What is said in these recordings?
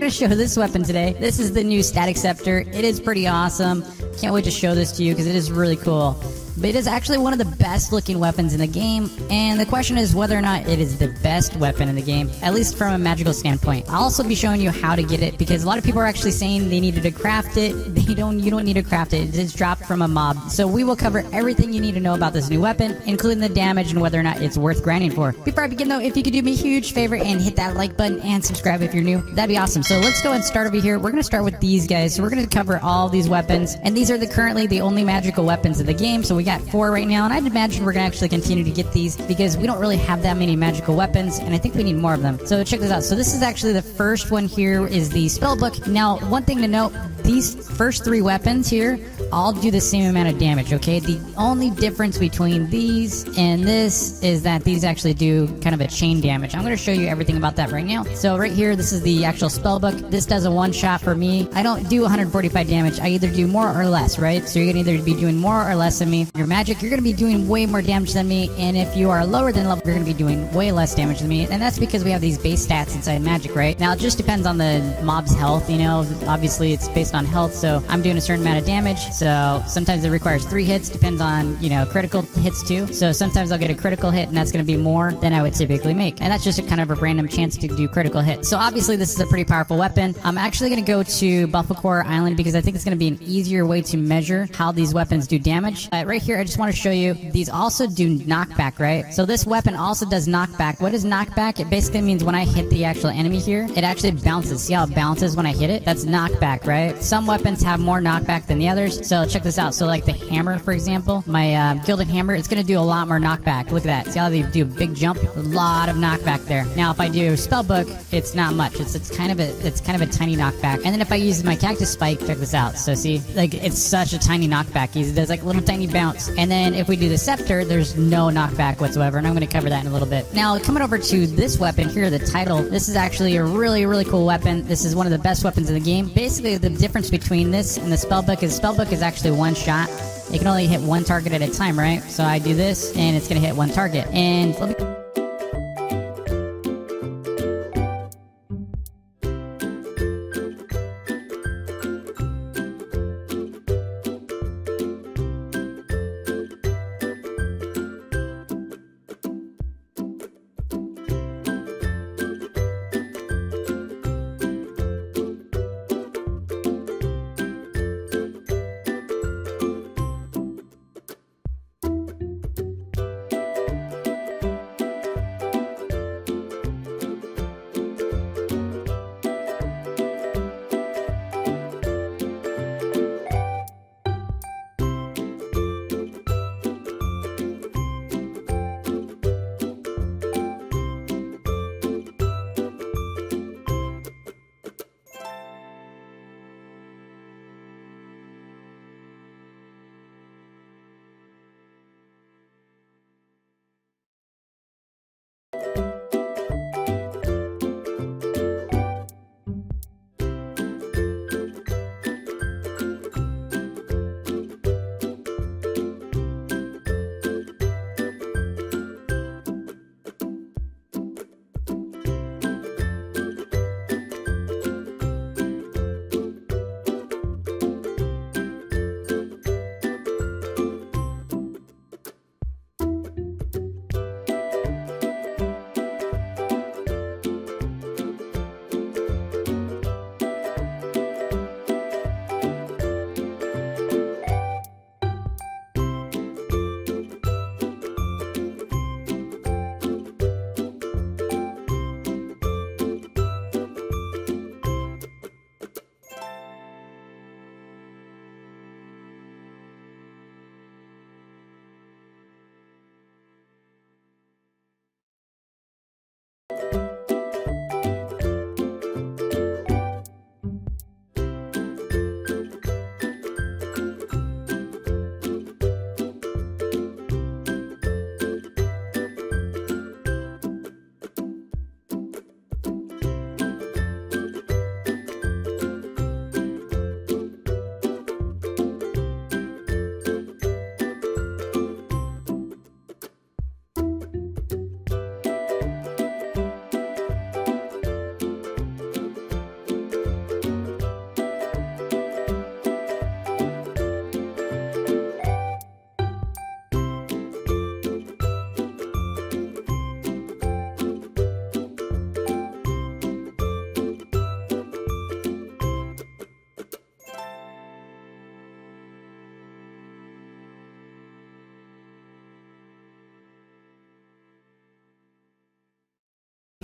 gonna show this weapon today. This is the new Static Scepter. It is pretty awesome. Can't wait to show this to you because it is really cool. But it is actually one of the best looking weapons in the game, and the question is whether or not it is the best weapon in the game, at least from a magical standpoint. I'll also be showing you how to get it, because a lot of people are actually saying they needed to craft it. You don't need to craft it. It's dropped from a mob. So we will cover everything you need to know about this new weapon, including the damage and whether or not it's worth grinding for. Before I begin though, if you could do me a huge favor and hit that like button and subscribe if you're new, that'd be awesome. So let's go and start over here. We're going to start with these guys. So we're going to cover all these weapons, and these are currently the only magical weapons in the game. So we got 4 right now, and I'd imagine we're going to actually continue to get these because we don't really have that many magical weapons, and I think we need more of them. So check this out. So this is actually the first one here is the spellbook. Now, one thing to note, these first 3 weapons here all do the same amount of damage, okay? The only difference between these and this is that these actually do kind of a chain damage. I'm going to show you everything about that right now. So right here, this is the actual spellbook. This does a one-shot for me. I don't do 145 damage. I either do more or less, right? So you're going to either be doing more or less than me. Your magic, you're going to be doing way more damage than me, and if you are lower than level, you're going to be doing way less damage than me, and that's because we have these base stats inside magic, right? Now, it just depends on the mob's health, you know? Obviously, it's based on health, so I'm doing a certain amount of damage, so sometimes it requires 3 hits, depends on, you know, critical hits too. So sometimes I'll get a critical hit, and that's going to be more than I would typically make, and that's just a kind of a random chance to do critical hits. So obviously, this is a pretty powerful weapon. I'm actually going to go to Buffalo Island because I think it's going to be an easier way to measure how these weapons do damage. Right here, I just want to show you, these also do knockback, right? So this weapon also does knockback. What is knockback? It basically means when I hit the actual enemy here, it actually bounces. See how it bounces when I hit it? That's knockback, right? Some weapons have more knockback than the others. So check this out. So like the hammer, for example, my gilded hammer, it's going to do a lot more knockback. Look at that. See how they do a big jump? A lot of knockback there. Now, if I do spellbook, it's not much. It's kind of a tiny knockback. And then if I use my cactus spike, check this out. So see, like it's such a tiny knockback. It does like a little tiny bounce. And then if we do the scepter, there's no knockback whatsoever, and I'm going to cover that in a little bit. Now, coming over to this weapon here, the title, this is actually a really, really cool weapon. This is one of the best weapons in the game. Basically, the difference between this and the spellbook is actually one shot. It can only hit one target at a time, right? So I do this, and it's going to hit one target. And let me...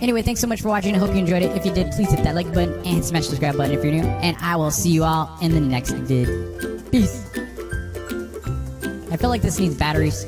Anyway, thanks so much for watching. I hope you enjoyed it. If you did, please hit that like button and smash the subscribe button if you're new. And I will see you all in the next vid. Peace. I feel like this needs batteries.